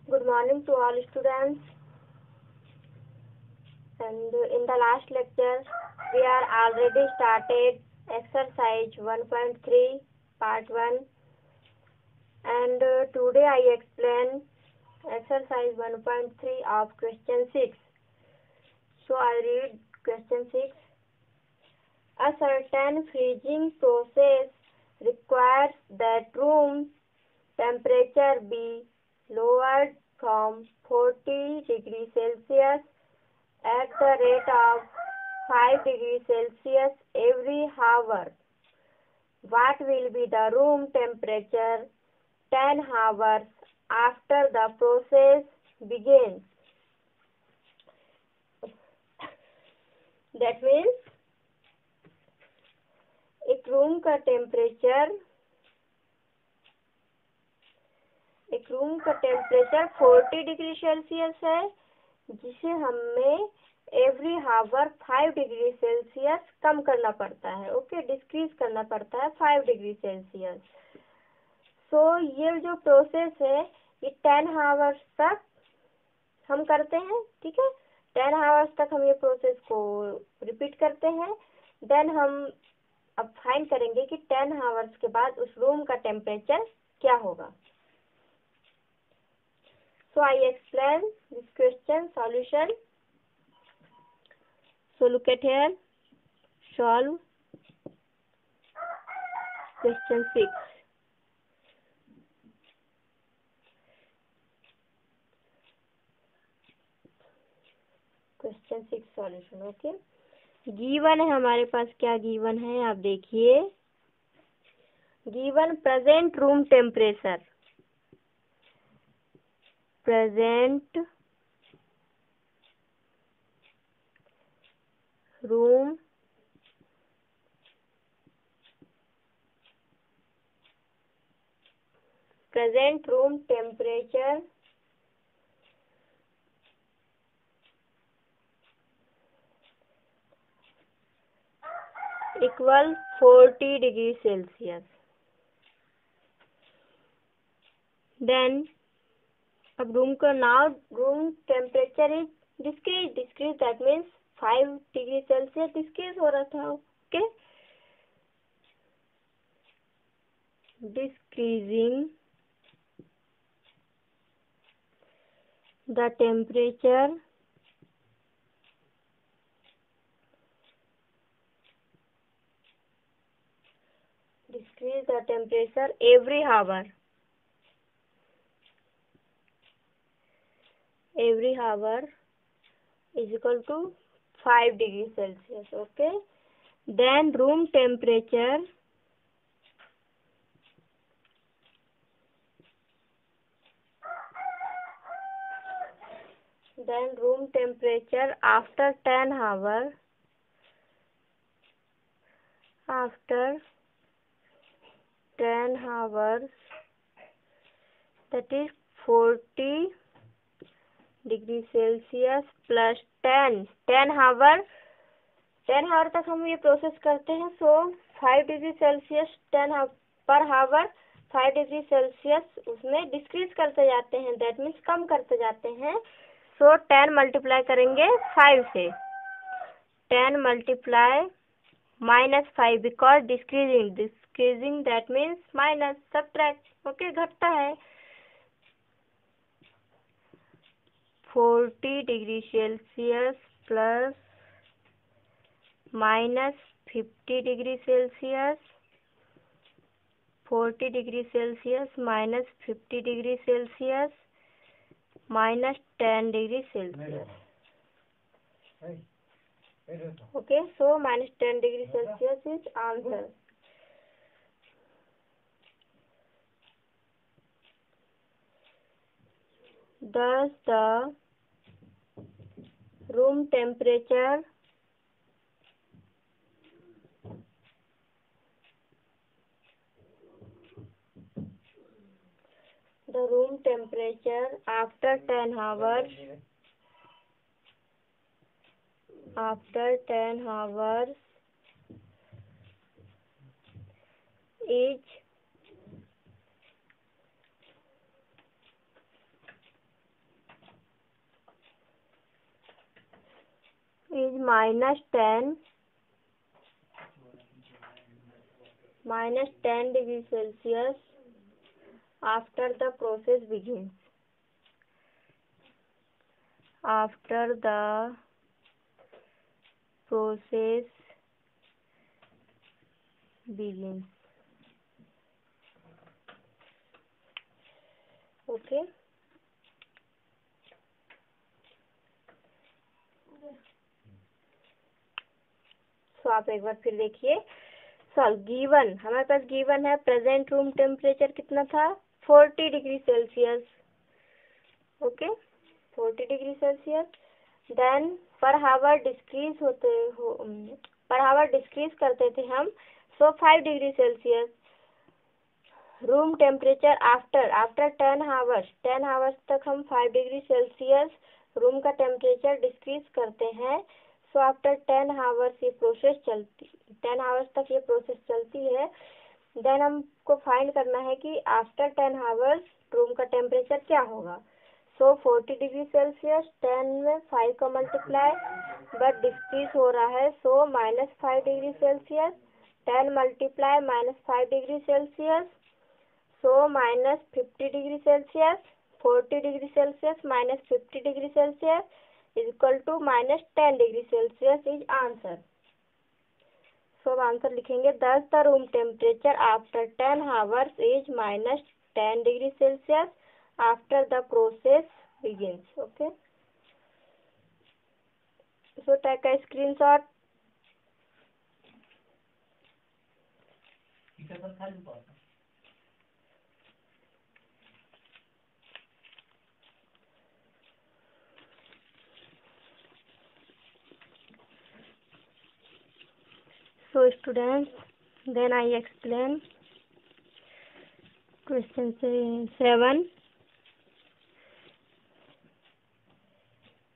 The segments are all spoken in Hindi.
Good morning to all students. And in the last lecture, we are already started exercise 1.3 part 1. And today I explain exercise 1.3 of question 6. So I read question 6. A certain freezing process requires that room temperature be lowered from 40 degrees Celsius at the rate of 5 degrees Celsius every hour. What will be the room temperature 10 hours after the process begins? That means एक रूम का टेम्परेचर 40 डिग्री सेल्सियस है, जिसे हमें एवरी हावर 5 डिग्री सेल्सियस कम करना पड़ता है, ओके, डिक्रीज करना पड़ता है 5 डिग्री सेल्सियस। सो ये जो प्रोसेस है ये 10 हावर्स तक हम करते हैं, ठीक है। 10 हावर्स तक हम ये प्रोसेस को रिपीट करते हैं। देन हम अब फाइंड करेंगे कि 10 हावर्स के बाद उस रूम का टेम्परेचर क्या होगा। So I explain this question solution. So look at here. Solve question 6. Question 6 solution. Okay. Given है हमारे पास, क्या गिवन है आप देखिए। Given present room temperature, present room temperature equal 40 degree Celsius. Then अब room temperature is decrease that means 5 degree Celsius decrease हो रहा था, okay. Decreasing the temperature every hour is equal to 5 degree Celsius, okay. Then room temperature after 10 hours that is 40 degree Celsius plus 10 हावर तक हम ये प्रोसेस करते हैं। सो 5 डिग्री सेल्सियस 10 पर हावर 5 डिग्री सेल्सियस उसमें डिक्रीज करते जाते हैं, दैट मीन्स कम करते जाते हैं। सो 10 मल्टीप्लाई करेंगे 5 से, 10 multiply -5 because decreasing that means minus, subtract, okay, घटता है। 40 degree Celsius plus -50 degree Celsius, 40 degree Celsius -50 degree Celsius -10 degree Celsius, okay. So -10 degree Celsius is answer. Thus the room temperature after 10 hours is -10 degree Celsius after the process begins. After the process begins. Okay. तो आप एक बार फिर देखिए। सॉल्व। गिवन, हमारे पास गिवन है प्रेजेंट रूम टेम्परेचर कितना था, 40 degree Celsius. Okay, 40 degree Celsius. Then per hour decrease per hour decrease करते थे हम, so 5 degree Celsius. Room temperature after 10 hours तक हम 5 डिग्री सेल्सियस रूम का टेम्परेचर डिक्रीज करते हैं। सो आफ्टर 10 आवर्स ये प्रोसेस 10 आवर्स तक ये प्रोसेस चलती है। देन हमको फाइंड करना है कि आफ्टर 10 आवर्स रूम का टेम्परेचर क्या होगा। सो 40 डिग्री सेल्सियस, 10 में 5 का मल्टीप्लाई, बट डिक्रीज हो रहा है, so -5 degree Celsius. 10 multiply -5 degree Celsius, so -50 degree Celsius. 40 degree Celsius -50 degree Celsius is equal to -10 degree Celsius is answer. So अब आंसर लिखेंगे, thus the room temperature after 10 hours is -10 degree Celsius after the process begins. Okay, so take a screenshot. So students, then I explain question 7.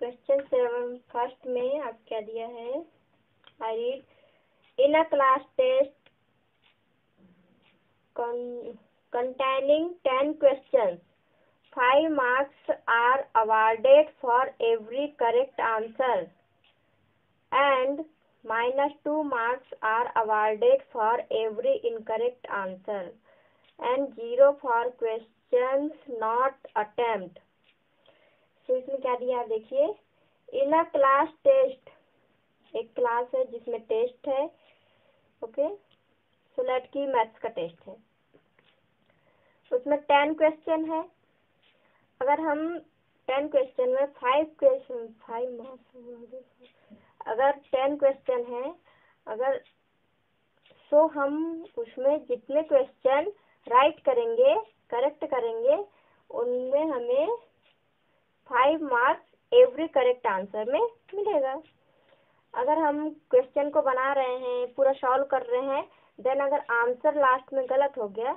Question 7 first में आप क्या दिया है, आई read, in a class test containing 10 questions, 5 marks are awarded for every correct answer and -2 marks are awarded for every incorrect answer and 0 for questions not attempt. तो इसमें क्या दिया है देखिए, इन अ क्लास टेस्ट, एक क्लास है जिसमें टेस्ट है। ओके, सो लेट की मैथ्स का टेस्ट है, उसमें 10 क्वेश्चन है। अगर हम 10 क्वेश्चन में 5 मार्क्स, अगर 10 क्वेश्चन है, अगर सो हम उसमें जितने क्वेश्चन राइट करेंगे, करेक्ट करेंगे, उनमें हमें 5 मार्क्स एवरी करेक्ट आंसर में मिलेगा। अगर हम क्वेश्चन को बना रहे हैं, पूरा सॉल्व कर रहे हैं, देन अगर आंसर लास्ट में गलत हो गया,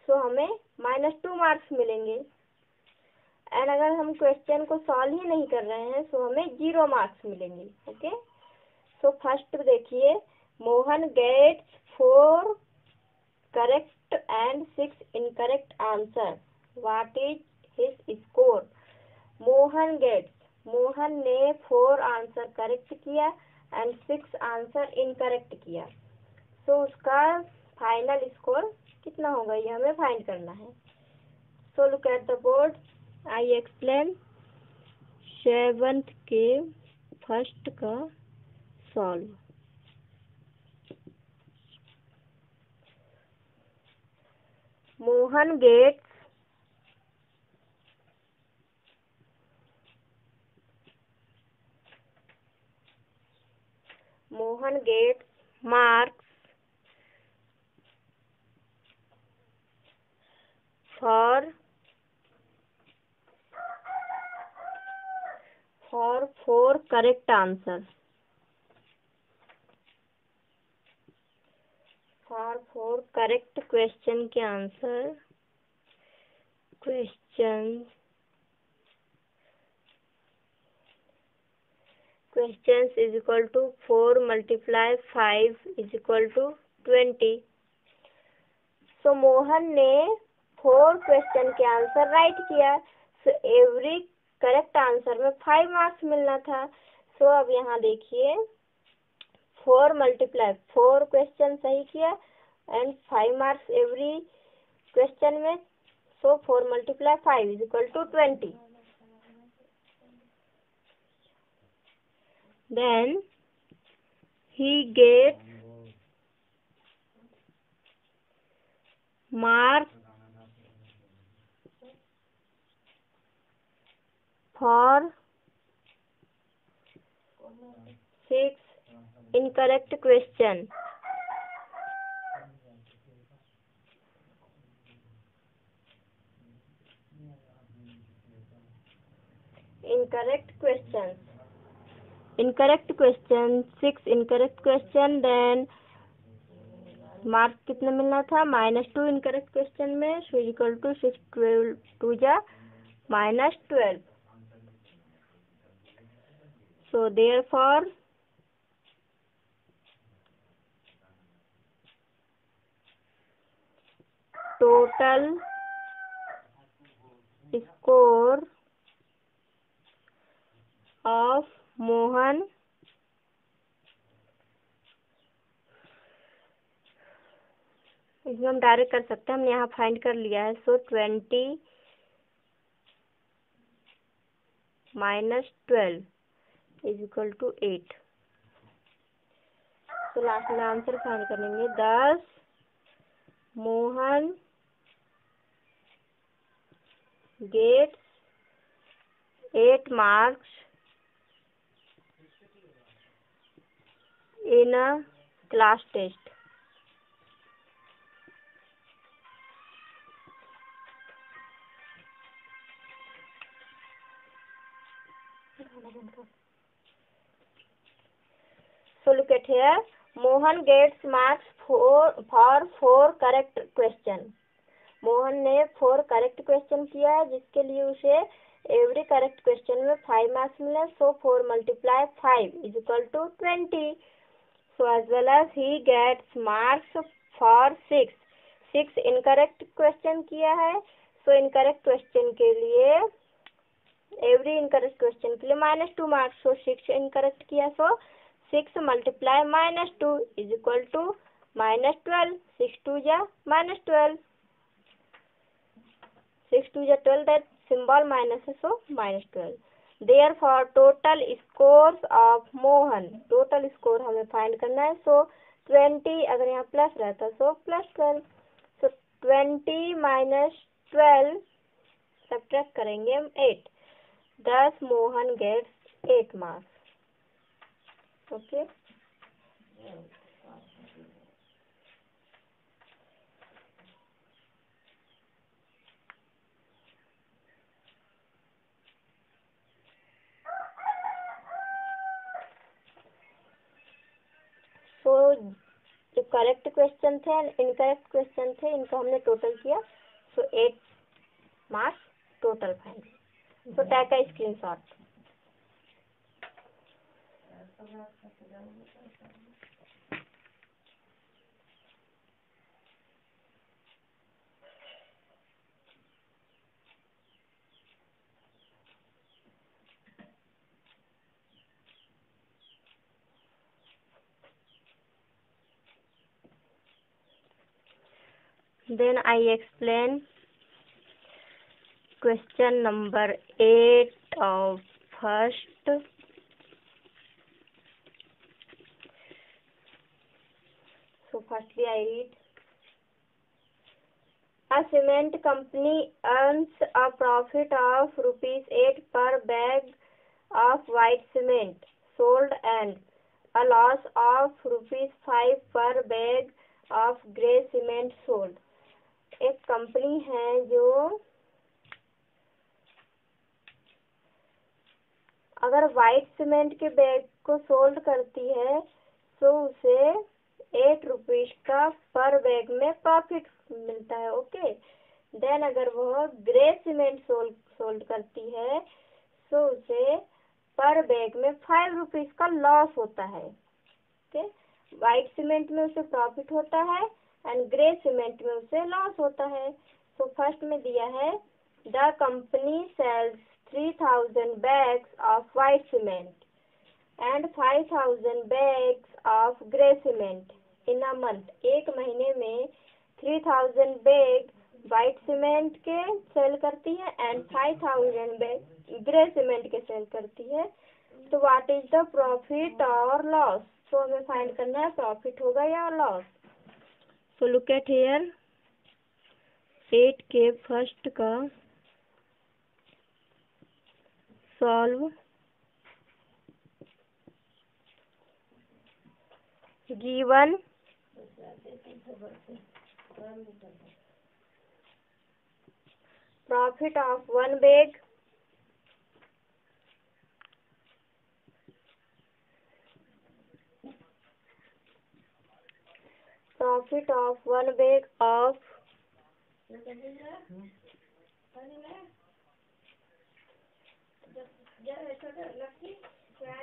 सो हमें -2 मार्क्स मिलेंगे। एंड अगर हम क्वेश्चन को सॉल्व ही नहीं कर रहे हैं, सो हमें 0 मार्क्स मिलेंगे। ओके, सो फर्स्ट देखिए, Mohan gets 4 correct and 6 incorrect answer, what is his score. Mohan ने 4 आंसर करेक्ट किया एंड 6 आंसर इनकरेक्ट किया, सो उसका फाइनल स्कोर कितना होगा, ये हमें फाइंड करना है। So look at the board, I explain 7th के फर्स्ट का solve. Mohan gets marks for 4 correct answer, for 4 correct question के answer, questions is equal to 4 multiply 5 is equal to 20. सो मोहन ने 4 क्वेश्चन के आंसर राइट किया, सो एवरी करेक्ट आंसर में 5 मार्क्स मिलना था। सो अब यहाँ देखिए, 4 मल्टीप्लाई 4 क्वेश्चन सही किया एंड 5 मार्क्स एवरी क्वेश्चन में, so 4 multiply 5 is equal to 20. Then he gets marks for 6 incorrect question. Incorrect question 6 incorrect question. Then marks कितना मिलना था, -2 इनकरेक्ट क्वेश्चन में, सो इक्वल टू 6 12 2 जा -12. So therefore total score of Mohan इसमें हम डायरेक्ट कर सकते हैं, हमने यहाँ फाइंड कर लिया है. So 20 - 12 is equal to 8. तो लास्ट में आंसर फाइंड करेंगे. 10 Mohan gets 8 marks in a class test. So look at here. Mohan gets marks for 4 correct question. Mohan ने 4 करेक्ट क्वेश्चन किया है, जिसके लिए उसे एवरी करेक्ट क्वेश्चन में 5 मार्क्स मिले. So 4 multiply 5 is equal to 20. So as well as he gets marks for 6 incorrect question किया है. सो इनकरेक्ट क्वेश्चन के लिए एवरी इनकरेक्ट क्वेश्चन के लिए -2 मार्क्स. सो 6 इनकरेक्ट किया, सो 6 मल्टीप्लाई -2 इज इक्वल टू -12. 6 2 जा -12. 6 2 जा 12, दैट सिंबल माइनस है, सो -12. Therefore total scores of Mohan, total score हमें फाइंड करना है. सो 20 अगर यहाँ प्लस रहता सो +12. सो 20 - 12 सब्ट्रैक्ट करेंगे हम 8. 10 Mohan gets 8 marks. Okay. So जो करेक्ट क्वेश्चन थे इनकरेक्ट क्वेश्चन थे, इनका हमने टोटल किया. So 8 marks total find. So take a screenshot. Then I explain question number 8 of first. So firstly I read. A cement company earns a profit of ₹8 per bag of white cement sold and a loss of ₹5 per bag of grey cement sold. एक कंपनी है जो अगर वाइट सीमेंट के बैग को सोल्ड करती है तो उसे ₹8 का पर बैग में प्रॉफिट मिलता है. ओके. देन अगर वह ग्रे सीमेंट सोल्ड करती है तो उसे पर बैग में ₹5 का लॉस होता है. ओके. वाइट सीमेंट में उसे प्रॉफिट होता है एंड ग्रे सीमेंट में उसे लॉस होता है. तो फर्स्ट में दिया है the company sells 3000 bags of white cement. and 5,000 bags of grey cement in a month. एक महीने में 3,000 बैग वाइट सीमेंट के सेल करती है एंड 5,000 बैग ग्रे सीमेंट के सेल करती है. तो व्हाट इज द प्रॉफिट और लॉस? सो हमें फाइंड करना है प्रॉफिट होगा या loss. So look eight here 8 के फर्स्ट का solve. Given profit of one bag of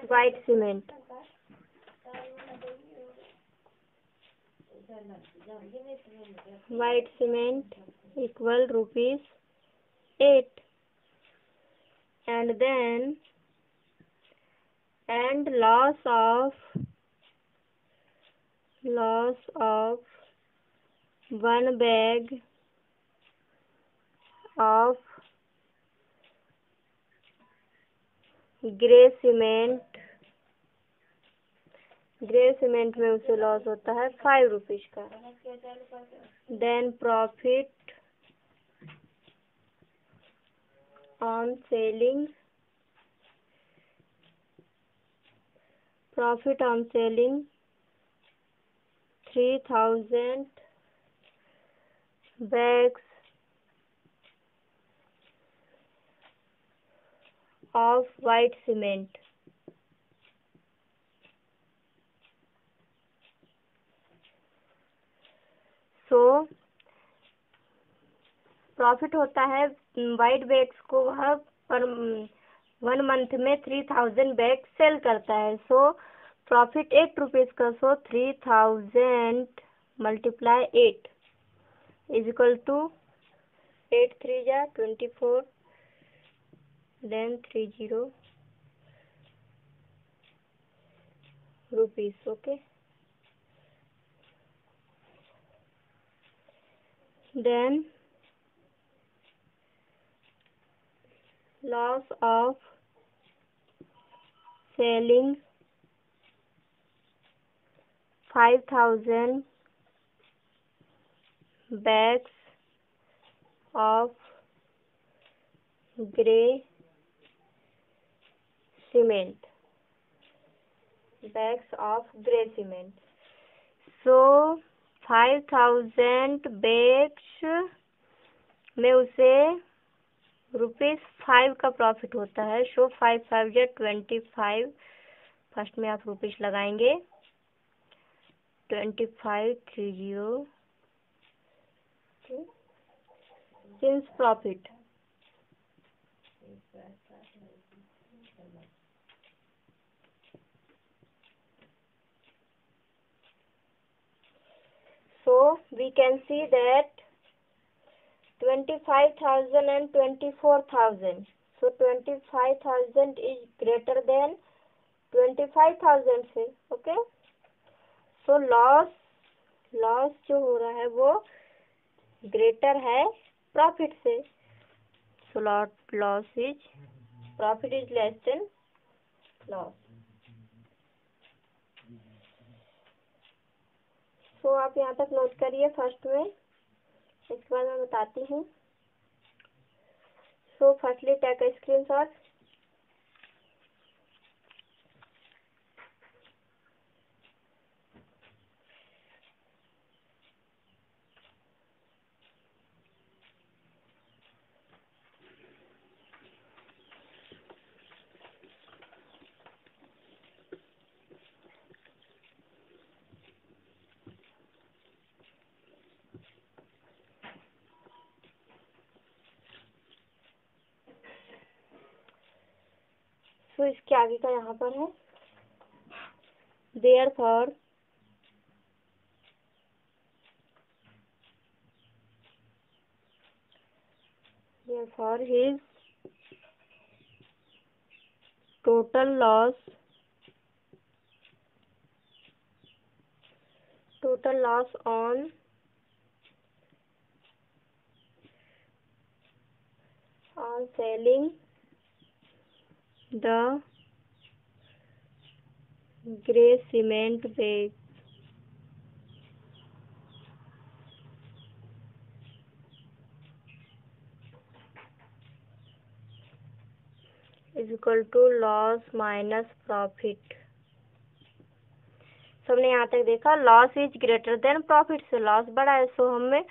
white cement. White cement equal ₹8. And then loss of one bag of grey cement में उसे लॉस होता है ₹5 का. Then profit on selling 3,000 bags of white cement. So profit होता है वाइट बैग्स को वह पर 1 मंथ में 3,000 बैग सेल करता है. सो प्रॉफिट ₹8 का. सो 3,000 × 8 इज इक्वल टू 8 3 जा 24 then 30 rupees. Okay. Then loss of selling 5,000 bags of grey cement. So 5,000 bags में उसे ₹5 का प्रॉफिट होता है. सो 5 5 या 25. फर्स्ट में आप रुपीस लगाएंगे 25 30 since profit. So we can see that 25,000 and 24,000. So 25,000 is greater than 25,000 से. Okay. So loss जो हो रहा है वो ग्रेटर है प्रॉफिट से. So profit is less than loss. So आप यहाँ तक नोट करिए फर्स्ट में. इसके बाद मैं बताती हूँ. So firstly take a screenshot. तो इसके आगे का यहाँ पर है therefore his total loss total loss on selling the grey cement bags is equal to loss minus profit। सबने यहाँ तक देखा loss is greater than profit, से लॉस बड़ा है, सो हमें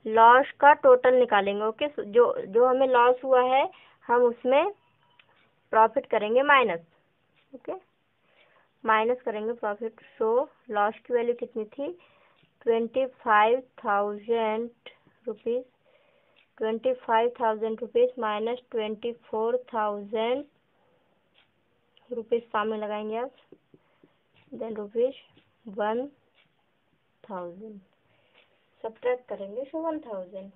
लॉस का टोटल निकालेंगे। ओके, जो जो हमें लॉस हुआ है हम उसमें प्रॉफिट करेंगे माइनस। ओके, माइनस करेंगे प्रॉफिट। सो लॉस की वैल्यू कितनी थी? 25,000 रुपीज़। 25,000 रुपीज़ माइनस 24,000 रुपीज़ सामने लगाएंगे आप, देन रुपीज़ 1,000 सब्ट्रैक्ट करेंगे, सो 1,000।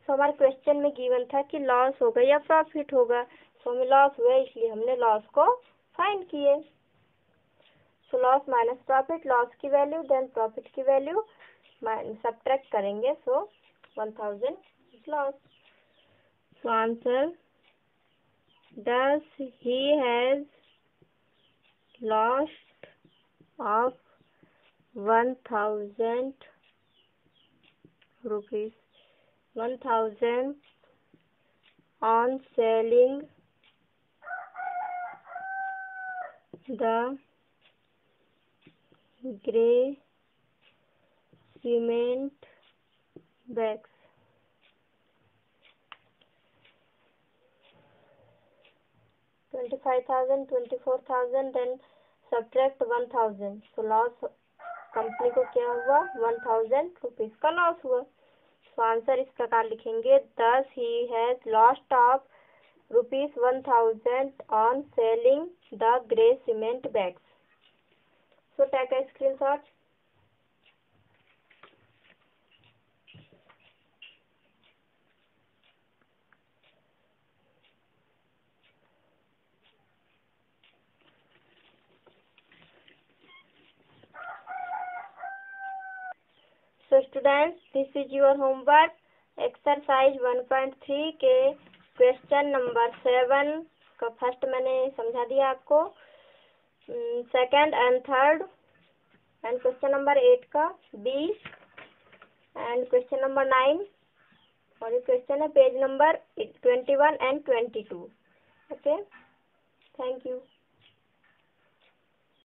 सो हमारे क्वेश्चन में गिवन था कि लॉस होगा या प्रॉफिट होगा। सो हमें लॉस हुआ इसलिए हमने लॉस को फाइंड किए। So loss minus profit, loss की वैल्यू देन प्रॉफिट की वैल्यू सब्ट्रैक्ट करेंगे, सो 1,000 loss. So answer, thus he has lost of 1,000 rupees, 1,000 on selling the grey cement bags। $25,000, 24,000 then subtract 1,000। So loss company को क्या हुआ? 1,000 रुपीज़ का लॉस हुआ। सो आंसर इस प्रकार लिखेंगे, thus he has lost of ₹1,000 on selling the grey cement bags। So take a screenshot। So students, this is your homework exercise 1.3 के क्वेश्चन नंबर 7 का फर्स्ट मैंने समझा दिया आपको, second and third, and question number 8 का बी, एंड क्वेश्चन नंबर 9, और ये क्वेश्चन है page number 21 and 22। Okay, thank you.